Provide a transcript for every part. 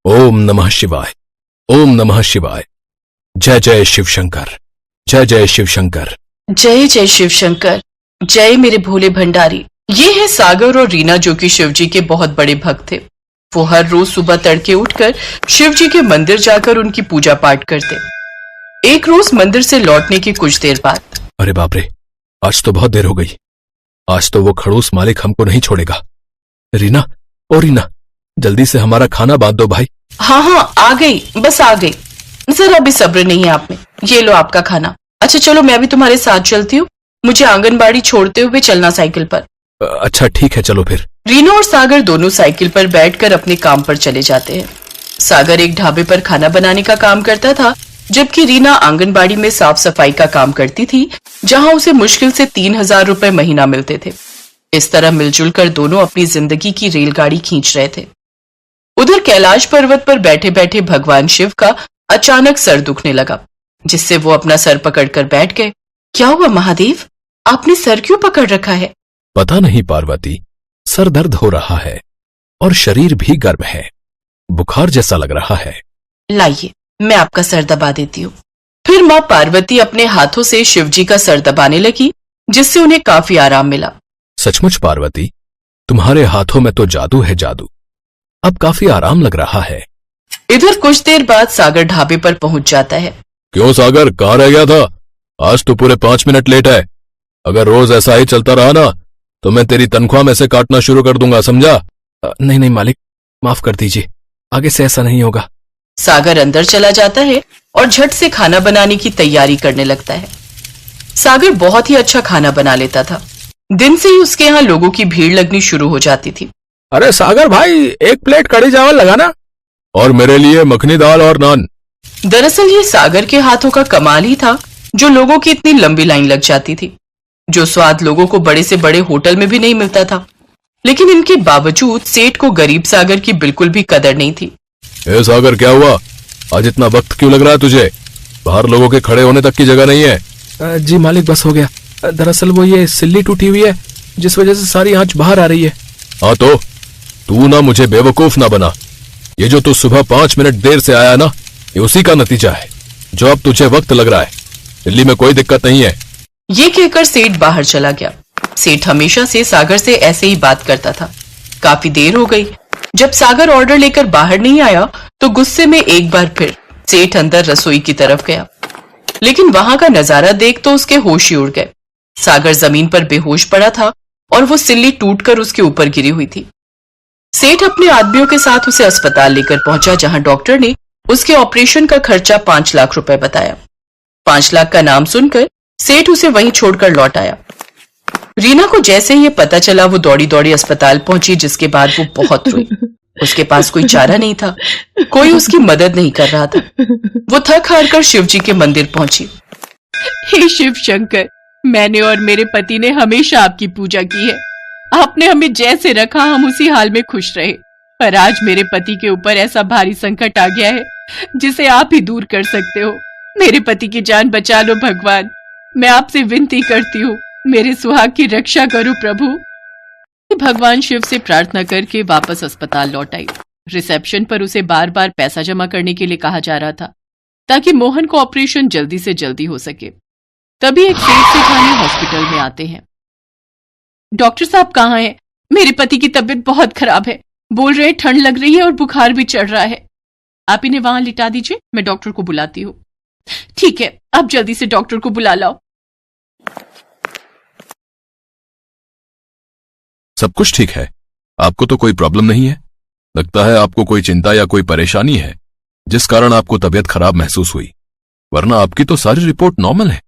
ओम नमः शिवाय। ओम नमः शिवाय। जय जय शिव शंकर। जय जय शिव शंकर। जय जय शिव शंकर। जय मेरे भोले भंडारी। ये है सागर और रीना, जो कि शिव जी के बहुत बड़े भक्त थे। वो हर रोज सुबह तड़के उठकर शिव जी के मंदिर जाकर उनकी पूजा पाठ करते। एक रोज मंदिर से लौटने की कुछ देर बाद, अरे बाप रे, आज तो बहुत देर हो गई। आज तो वो खड़ूस मालिक हमको नहीं छोड़ेगा। रीना, ओ रीना, जल्दी से हमारा खाना बांध दो भाई। हाँ हाँ आ गई, बस आ गई। जरा भी सब्र नहीं है आप में। ये लो आपका खाना। अच्छा चलो, मैं भी तुम्हारे साथ चलती हूँ। मुझे आंगनबाड़ी छोड़ते हुए चलना साइकिल पर। अच्छा ठीक है, चलो फिर। रीना और सागर दोनों साइकिल पर बैठकर अपने काम पर चले जाते हैं। सागर एक ढाबे पर खाना बनाने का काम करता था, जबकि रीना आंगनबाड़ी में साफ सफाई का काम करती थी, जहां उसे मुश्किल से 3,000 रुपए महीना मिलते थे। इस तरह मिलजुल कर दोनों अपनी जिंदगी की रेलगाड़ी खींच रहे थे। उधर कैलाश पर्वत पर बैठे बैठे भगवान शिव का अचानक सर दुखने लगा, जिससे वो अपना सर पकड़कर बैठ गए। क्या हुआ महादेव, आपने सर क्यों पकड़ रखा है? पता नहीं पार्वती, सर दर्द हो रहा है और शरीर भी गर्म है, बुखार जैसा लग रहा है। लाइए, मैं आपका सर दबा देती हूँ। फिर माँ पार्वती अपने हाथों से शिव जी का सर दबाने लगी, जिससे उन्हें काफी आराम मिला। सचमुच पार्वती, तुम्हारे हाथों में तो जादू है, जादू। अब काफी आराम लग रहा है। इधर कुछ देर बाद सागर ढाबे पर पहुंच जाता है। क्यों सागर, कहाँ रह गया था? आज तो पूरे 5 मिनट लेट है। अगर रोज ऐसा ही चलता रहा ना, तो मैं तेरी तनख्वाह में से काटना शुरू कर दूंगा, समझा? नहीं नहीं मालिक, माफ कर दीजिए, आगे से ऐसा नहीं होगा। सागर अंदर चला जाता है और झट से खाना बनाने की तैयारी करने लगता है। सागर बहुत ही अच्छा खाना बना लेता था। दिन से ही उसके यहाँ लोगों की भीड़ लगनी शुरू हो जाती थी। अरे सागर भाई, 1 प्लेट कढ़ी चावल लगाना, और मेरे लिए मखनी दाल और नान। दरअसल ये सागर के हाथों का कमाल ही था, जो लोगों की इतनी लंबी लाइन लग जाती थी, जो स्वाद लोगों को बड़े से बड़े होटल में भी नहीं मिलता था। लेकिन इनके बावजूद सेठ को गरीब सागर की बिल्कुल भी कदर नहीं थी। ए सागर, क्या हुआ? आज इतना वक्त क्यों लग रहा है तुझे? बाहर लोगों के खड़े होने तक की जगह नहीं है। जी मालिक, बस हो गया। दरअसल वो ये सिल्ली टूटी हुई है, जिस वजह से सारी आंच बाहर आ रही है। हाँ तो तू ना मुझे बेवकूफ ना बना। ये जो तू सुबह 5 मिनट देर से आया ना, ये उसी का नतीजा है, जो अब तुझे वक्त लग रहा है। दिल्ली में कोई दिक्कत नहीं है। ये कहकर सेठ बाहर चला गया। सेठ हमेशा से सागर से ऐसे ही बात करता था। काफी देर हो गई। जब सागर ऑर्डर लेकर बाहर नहीं आया, तो गुस्से में एक बार फिर सेठ अंदर रसोई की तरफ गया। लेकिन वहां का नजारा देख तो उसके होश ही उड़ गए। सागर जमीन पर बेहोश पड़ा था और वो सिल्ली टूटकर उसके ऊपर गिरी हुई थी। सेठ अपने आदमियों के साथ उसे अस्पताल लेकर पहुंचा, जहां डॉक्टर ने उसके ऑपरेशन का खर्चा 5 लाख रुपए बताया। 5 लाख का नाम सुनकर सेठ उसे वहीं छोड़कर लौट आया। रीना को जैसे ही ये पता चला, वो दौड़ी दौड़ी अस्पताल पहुंची, जिसके बाद वो बहुत रोई। उसके पास कोई चारा नहीं था, कोई उसकी मदद नहीं कर रहा था। वो थक हार कर शिव जी के मंदिर पहुंची। हे शिव शंकर, मैंने और मेरे पति ने हमेशा आपकी पूजा की है। आपने हमें जैसे रखा, हम उसी हाल में खुश रहे। पर आज मेरे पति के ऊपर ऐसा भारी संकट आ गया है, जिसे आप ही दूर कर सकते हो। मेरे पति की जान बचा लो भगवान। मैं आपसे विनती करती हूँ, मेरे सुहाग की रक्षा करो प्रभु। भगवान शिव से प्रार्थना करके वापस अस्पताल लौट आई। रिसेप्शन पर उसे बार बार पैसा जमा करने के लिए कहा जा रहा था, ताकि मोहन को ऑपरेशन जल्दी से जल्दी हो सके। तभी एक सेठ सेठानी हॉस्पिटल में आते हैं। डॉक्टर साहब कहाँ हैं? मेरे पति की तबीयत बहुत खराब है, बोल रहे ठंड लग रही है और बुखार भी चढ़ रहा है। आप इन्हें वहां लिटा दीजिए, मैं डॉक्टर को बुलाती हूँ। ठीक है, आप जल्दी से डॉक्टर को बुला लाओ। सब कुछ ठीक है? आपको तो कोई प्रॉब्लम नहीं है? लगता है आपको कोई चिंता या कोई परेशानी है, जिस कारण आपको तबीयत खराब महसूस हुई, वरना आपकी तो सारी रिपोर्ट नॉर्मल है।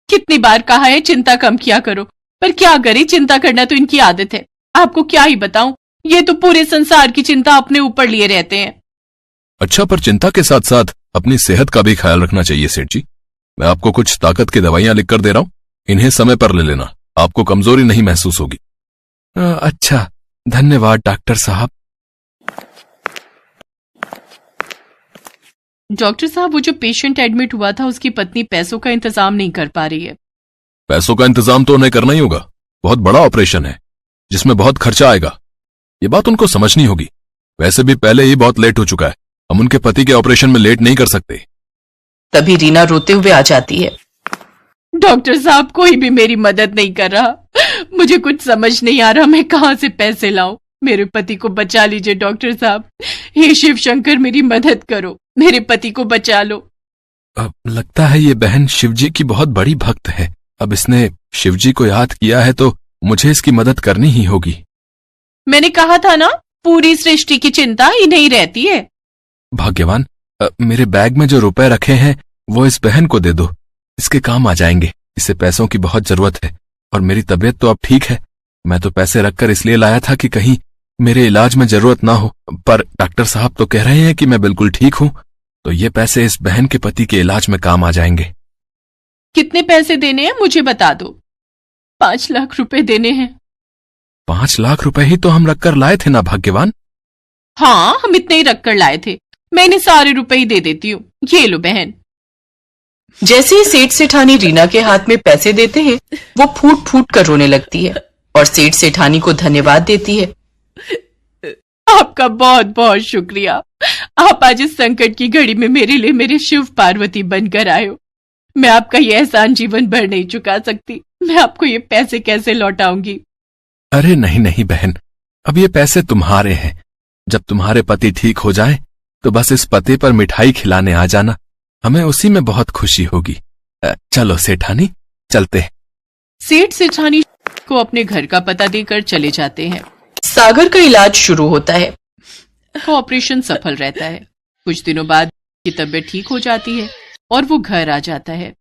कितनी बार कहा है चिंता कम किया करो, पर क्या करें, चिंता करना तो इनकी आदत है। आपको क्या ही बताऊं, ये तो पूरे संसार की चिंता अपने ऊपर लिए रहते हैं। अच्छा, पर चिंता के साथ साथ अपनी सेहत का भी ख्याल रखना चाहिए सेठ जी। मैं आपको कुछ ताकत की दवाइयां लिख कर दे रहा हूं, इन्हें समय पर ले लेना, आपको कमजोरी नहीं महसूस होगी। अच्छा, धन्यवाद डॉक्टर साहब। डॉक्टर साहब, वो जो पेशेंट एडमिट हुआ था, उसकी पत्नी पैसों का इंतजाम नहीं कर पा रही है। पैसों का इंतजाम तो उन्हें करना ही होगा, बहुत बड़ा ऑपरेशन है जिसमें बहुत खर्चा आएगा। ये बात उनको समझनी होगी। वैसे भी पहले ही बहुत लेट हो चुका है, हम उनके पति के ऑपरेशन में लेट नहीं कर सकते। तभी रीना रोते हुए आ जाती है। डॉक्टर साहब, कोई भी मेरी मदद नहीं कर रहा। मुझे कुछ समझ नहीं आ रहा, मैं कहाँ से पैसे लाऊं। मेरे पति को बचा लीजिए डॉक्टर साहब। हे शिव शंकर, मेरी मदद करो, मेरे पति को बचा लो। अब लगता है ये बहन शिवजी की बहुत बड़ी भक्त है। अब इसने शिवजी को याद किया है तो मुझे इसकी मदद करनी ही होगी। मैंने कहा था ना, पूरी सृष्टि की चिंता इन्हें ही रहती है। भाग्यवान, मेरे बैग में जो रुपए रखे हैं वो इस बहन को दे दो, इसके काम आ जाएंगे। इसे पैसों की बहुत जरूरत है और मेरी तबीयत तो अब ठीक है। मैं तो पैसे रखकर इसलिए लाया था कि कहीं मेरे इलाज में जरूरत ना हो, पर डॉक्टर साहब तो कह रहे हैं कि मैं बिल्कुल ठीक हूं, तो ये पैसे इस बहन के पति के इलाज में काम आ जाएंगे। कितने पैसे देने हैं मुझे बता दो। 5 लाख रुपए देने हैं। 5 लाख रुपए ही तो हम रखकर लाए थे ना भाग्यवान। हाँ, हम इतने ही रखकर लाए थे। मैं इन्हें सारे रुपए ही दे देती हूँ। ये लो बहन। जैसे ही सेठ सेठानी रीना के हाथ में पैसे देते हैं, वो फूट फूट कर रोने लगती है और सेठ सेठानी को धन्यवाद देती है। आपका बहुत बहुत शुक्रिया। आप आज इस संकट की घड़ी में मेरे लिए मेरे शिव पार्वती बनकर आए हो। मैं आपका ये एहसान जीवन भर नहीं चुका सकती। मैं आपको ये पैसे कैसे लौटाऊंगी। अरे नहीं नहीं बहन, अब ये पैसे तुम्हारे हैं। जब तुम्हारे पति ठीक हो जाए तो बस इस पते पर मिठाई खिलाने आ जाना, हमें उसी में बहुत खुशी होगी। चलो सेठानी, चलते हैं। सेठ सेठानी को अपने घर का पता देकर चले जाते हैं। सागर का इलाज शुरू होता है। वो ऑपरेशन सफल रहता है। कुछ दिनों बाद की तबीयत ठीक हो जाती है और वो घर आ जाता है।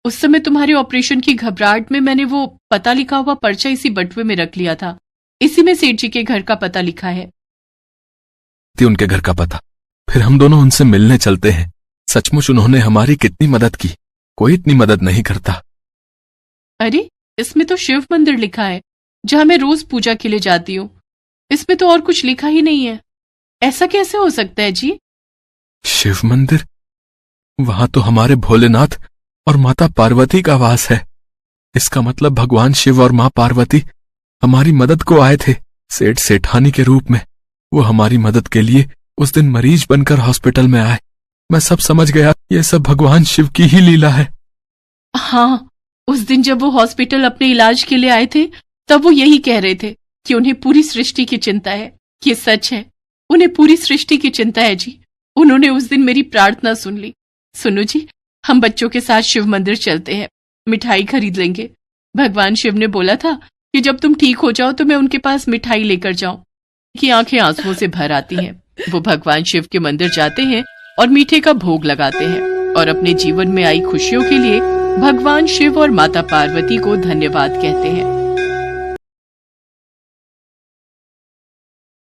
उस समय तुम्हारे ऑपरेशन की घबराहट में मैंने वो पता लिखा हुआ पर्चा इसी बटुए में रख लिया था। इसी में सेठ जी के घर का पता लिखा है। उनके घर का पता, फिर हम दोनों उनसे मिलने चलते हैं। सचमुच उन्होंने हमारी कितनी मदद की, कोई इतनी मदद नहीं करता। अरे, इसमें तो शिव मंदिर लिखा है, जहां मैं रोज पूजा के लिए जाती हूँ। इसमें तो और कुछ लिखा ही नहीं है। ऐसा कैसे हो सकता है जी? शिव मंदिर? वहां तो हमारे भोलेनाथ और माता पार्वती का वास है। इसका मतलब भगवान शिव और मां पार्वती हमारी मदद को आए थे सेठ सेठानी के रूप में। वो हमारी मदद के लिए उस दिन मरीज बनकर हॉस्पिटल में आए। मैं सब समझ गया, ये सब भगवान शिव की ही लीला है। हाँ, उस दिन जब वो हॉस्पिटल अपने इलाज के लिए आए थे, तब वो यही कह रहे थे कि उन्हें पूरी सृष्टि की चिंता है। ये सच है, उन्हें पूरी सृष्टि की चिंता है जी। उन्होंने उस दिन मेरी प्रार्थना सुन ली। सुनो जी, हम बच्चों के साथ शिव मंदिर चलते हैं, मिठाई खरीद लेंगे। भगवान शिव ने बोला था कि जब तुम ठीक हो जाओ तो मैं उनके पास मिठाई लेकर जाऊं। की आंखें आंसुओं से भर आती हैं। वो भगवान शिव के मंदिर जाते हैं और मीठे का भोग लगाते हैं और अपने जीवन में आई खुशियों के लिए भगवान शिव और माता पार्वती को धन्यवाद कहते हैं।